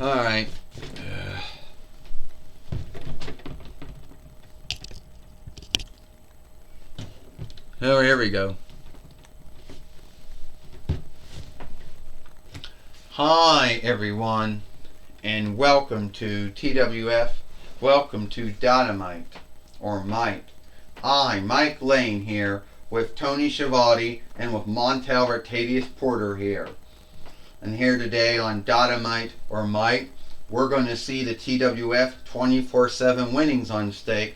Alright. Oh, here we go. Hi, everyone, and welcome to TWF. Welcome to Dynamite, or Might. I'm Mike Lane here with Tony Schiavone and with Montel Rotadius Porter here. And here today on Dynamite, or Might, we're going to see the TWF 24/7 winnings on stake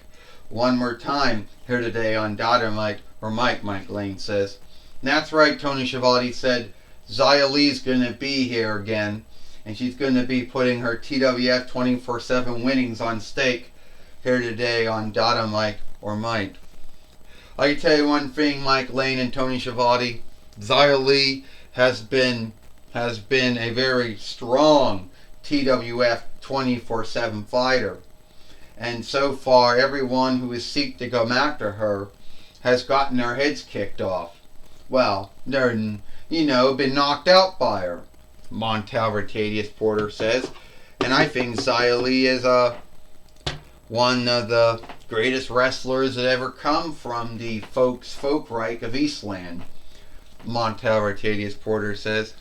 one more time here today on Dynamite, or Might, Mike Lane says. And that's right, Tony Schiavone said. Xia Li's going to be here again, and she's going to be putting her TWF 24/7 winnings on stake here today on Dynamite or Might. I can tell you one thing, Mike Lane and Tony Schiavone, Xia Li has been a very strong TWF 24/7 fighter, and so far everyone who has seeked to come after her has gotten their heads kicked off. Well, they're been knocked out by her, Montel Rotadius Porter says. And I think Xia Li is one of the greatest wrestlers that ever come from the Folkreich of Eastland, Montel Rotadius Porter says.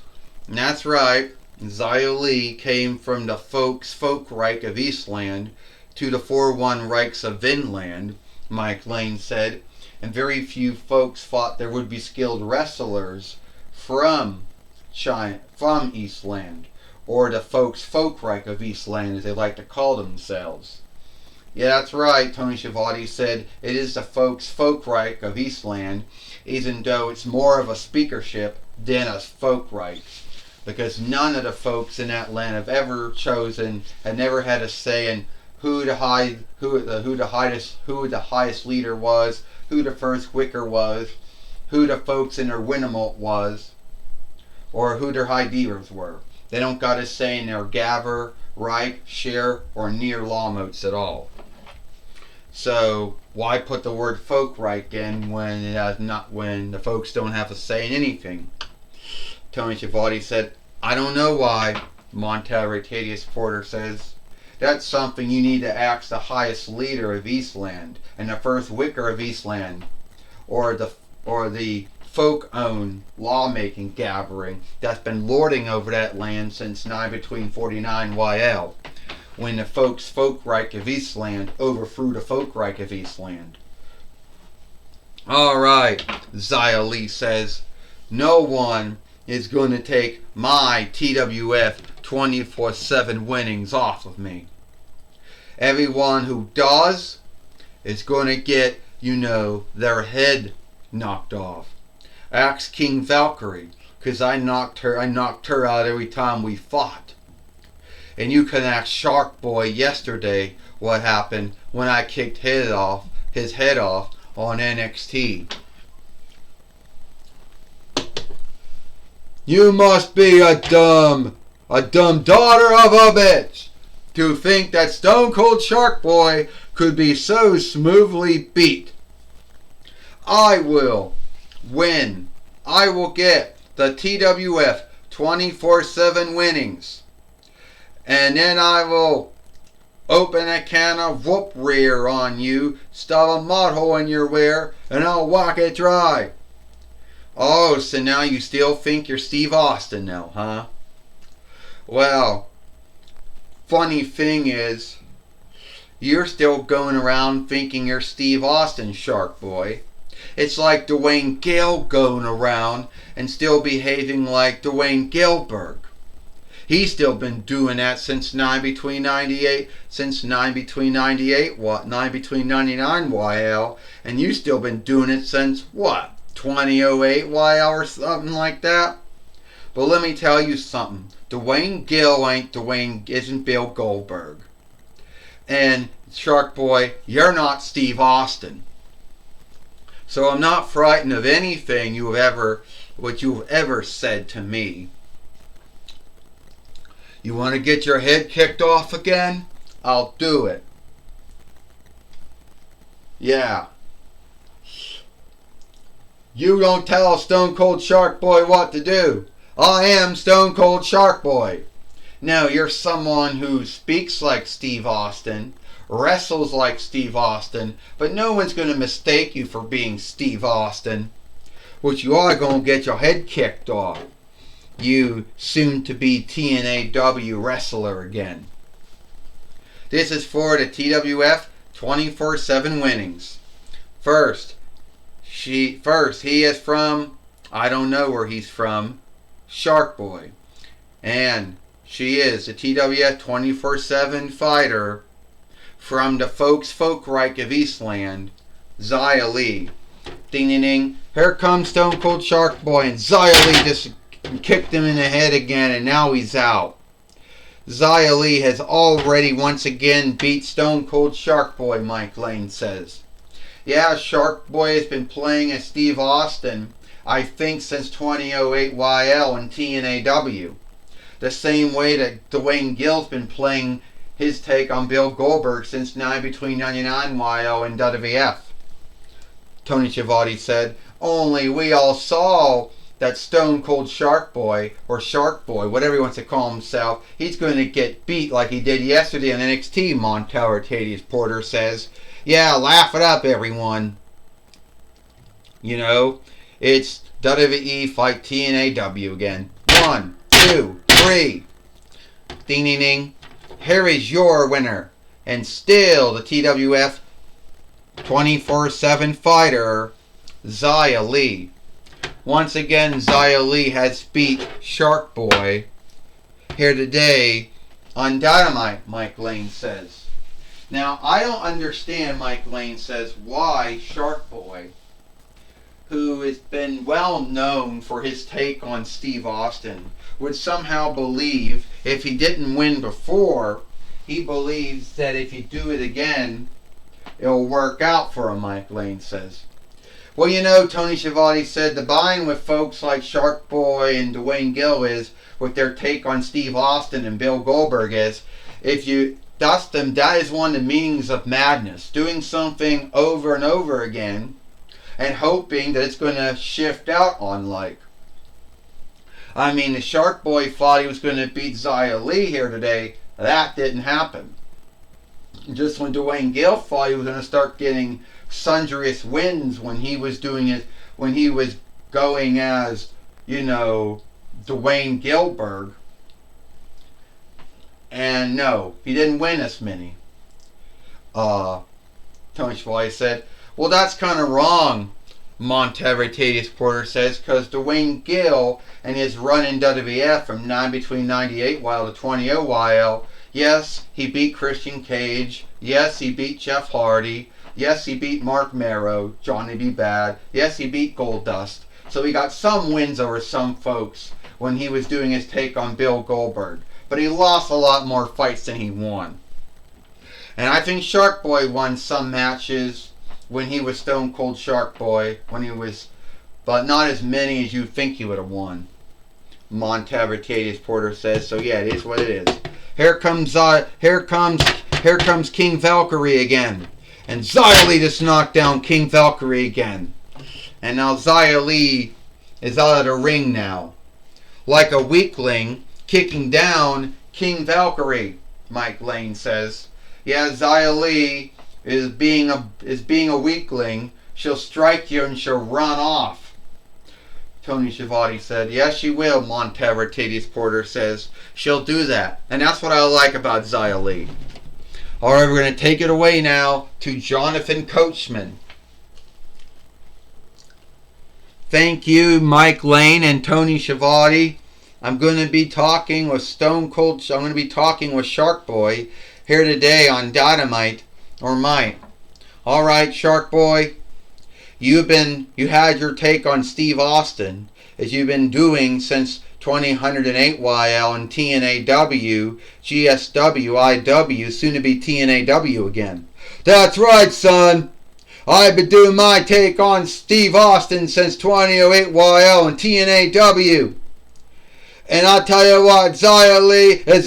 And that's right, Xia Li came from the Folkreich of Eastland to the 4-1 Reichs of Vinland, Mike Lane said. And very few folks thought there would be skilled wrestlers from Eastland, or the Folkreich of Eastland, as they like to call themselves. Yeah, that's right, Tony Schiavone said. It is the Folkreich of Eastland, even though it's more of a speakership than a Folkreich, because none of the folks in that land have ever chosen, had never had a say in who the highest leader was, who the first wicker was, who the folks in their Winnamot was, or who their high divers were. They don't got a say in their Gaver, Reich, Share, or near lawmotes at all. So why put the word Folkreich in when the folks don't have a say in anything? Tony Schiavone said, I don't know why, Montel Rotadius Porter says. That's something you need to ask the highest leader of Eastland and the first wicker of Eastland, or the folk-owned lawmaking gathering that's been lording over that land since nigh between 49 YL, when the Folkreich of Eastland overthrew the Folkreich of Eastland. Alright, Xia Li says, no one is going to take my TWF 24/7 winnings off of me. Everyone who does is going to get, their head knocked off. Ask King Valkyrie, because I knocked her out every time we fought. And you can ask Shark Boy yesterday what happened when I kicked his head off on NXT. You must be a dumb daughter of a bitch to think that Stone Cold Shark Boy could be so smoothly beat. I will win. I will get the TWF 24/7 winnings. And then I will open a can of whoop rear on you, stuff a mud hole in your wear, and I'll whack it dry. Oh, so now you still think you're Steve Austin now, huh? Well, funny thing is, you're still going around thinking you're Steve Austin, Shark Boy. It's like Dwayne Gale going around and still behaving like Dwayne Gilbert. He's still been doing that since 9 between 99 YL, and you've still been doing it since, 2008 YL or something like that? But let me tell you something. Dwayne Gill isn't Bill Goldberg. And Shark Boy, you're not Steve Austin. So I'm not frightened of anything you've ever said to me. You want to get your head kicked off again? I'll do it. Yeah. You don't tell Stone Cold Shark Boy what to do. I am Stone Cold Shark Boy. No, you're someone who speaks like Steve Austin, wrestles like Steve Austin, but no one's going to mistake you for being Steve Austin. Which you are going to get your head kicked off. You soon-to-be TNAW wrestler again. This is for the TWF 24/7 winnings. First, he is from, I don't know where he's from, Shark Boy. And she is a TWF 24/7 fighter from the Folkreich of Eastland, Xia Li. Ding ding ding. Here comes Stone Cold Shark Boy, and Xia Li just kicked him in the head again, and now he's out. Xia Li has already once again beat Stone Cold Shark Boy, Mike Lane says. Yeah, Shark Boy has been playing as Steve Austin, I think since 2008 YL and TNAW. The same way that Dwayne Gill's been playing his take on Bill Goldberg since between 99 YL and WWF. Tony Schiavone said, only we all saw that Stone Cold Shark Boy, or Shark Boy, whatever he wants to call himself, he's going to get beat like he did yesterday on NXT, Montel Artadius Porter says. Yeah, laugh it up, everyone. You know, it's WWE fight TNAW again. 1, 2, 3. Ding ding ding. Here is your winner. And still the TWF 24/7 fighter, Xia Li. Once again, Xia Li has beat Shark Boy here today on Dynamite, Mike Lane says. Now, I don't understand, Mike Lane says, why Shark Boy, who has been well known for his take on Steve Austin, would somehow believe, if he didn't win before, he believes that if you do it again, it'll work out for him, Mike Lane says. Well, you know, Tony Schiavone said the bind with folks like Shark Boy and Dwayne Gill is, with their take on Steve Austin and Bill Goldberg, is if you dust them, that is one of the meanings of madness. Doing something over and over again and hoping that it's going to shift out on like. I mean, the Shark Boy thought he was going to beat Xia Li here today. That didn't happen. Just when Dwayne Gill thought he was going to start getting sundrious wins when he was doing it, when he was going as, you know, Dwayne Gilberg. And no, he didn't win as many. Tony Schiavone said, well, that's kind of wrong, Monterey Tadius Porter says, because Dwayne Gill and his run in WWF from between 98 YL to 20 YL, yes, he beat Christian Cage. Yes, he beat Jeff Hardy. Yes, he beat Mark Marrow, Johnny B. Bad. Yes, he beat Goldust. So he got some wins over some folks when he was doing his take on Bill Goldberg. But he lost a lot more fights than he won. And I think Shark Boy won some matches when he was Stone Cold Shark Boy, but not as many as you think he would have won. Montavertadius Porter says, so yeah, it is what it is. Here comes King Valkyrie again. And Xia Li just knocked down King Valkyrie again. And now Xia Li is out of the ring now. Like a weakling, kicking down King Valkyrie, Mike Lane says. Yeah, Xia Li is being a weakling. She'll strike you and she'll run off. Tony Schiavone said, yes, she will, Montavertadius Porter says. She'll do that. And that's what I like about Xia Li. Alright, we're going to take it away now to Jonathan Coachman. Thank you, Mike Lane and Tony Schiavone. I'm going to be talking with I'm going to be talking with Shark Boy here today on Dynamite or Mite. Alright, Shark Boy. You had your take on Steve Austin, as you've been doing since 2008 YL and TNAW, GSW, IW, soon to be TNAW again. That's right, son. I've been doing my take on Steve Austin since 2008 YL and TNAW. And I'll tell you what, Xia Li is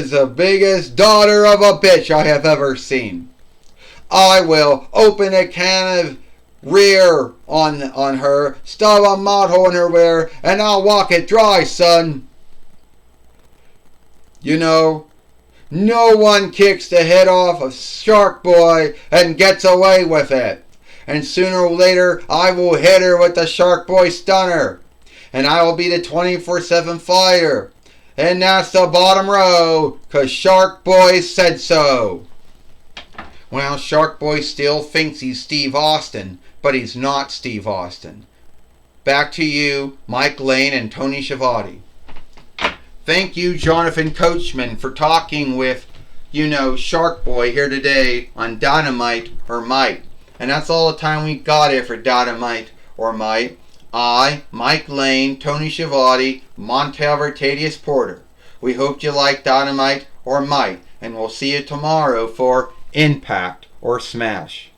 the biggest daughter of a bitch I have ever seen. I will open a can of rear on her, stub a mud hole in her rear, and I'll walk it dry, son. You know, no one kicks the head off of Shark Boy and gets away with it. And sooner or later, I will hit her with the Shark Boy Stunner. And I will be the 24/7 fighter. And that's the bottom row, 'cause Shark Boy said so. Well, Shark Boy still thinks he's Steve Austin, but he's not Steve Austin. Back to you, Mike Lane and Tony Schiavone. Thank you, Jonathan Coachman, for talking with, Shark Boy here today on Dynamite or Might. And that's all the time we got here for Dynamite or Might. I, Mike Lane, Tony Schiavone, Montel Vertadius Porter. We hope you like Dynamite or Might, and we'll see you tomorrow for Impact or Smash.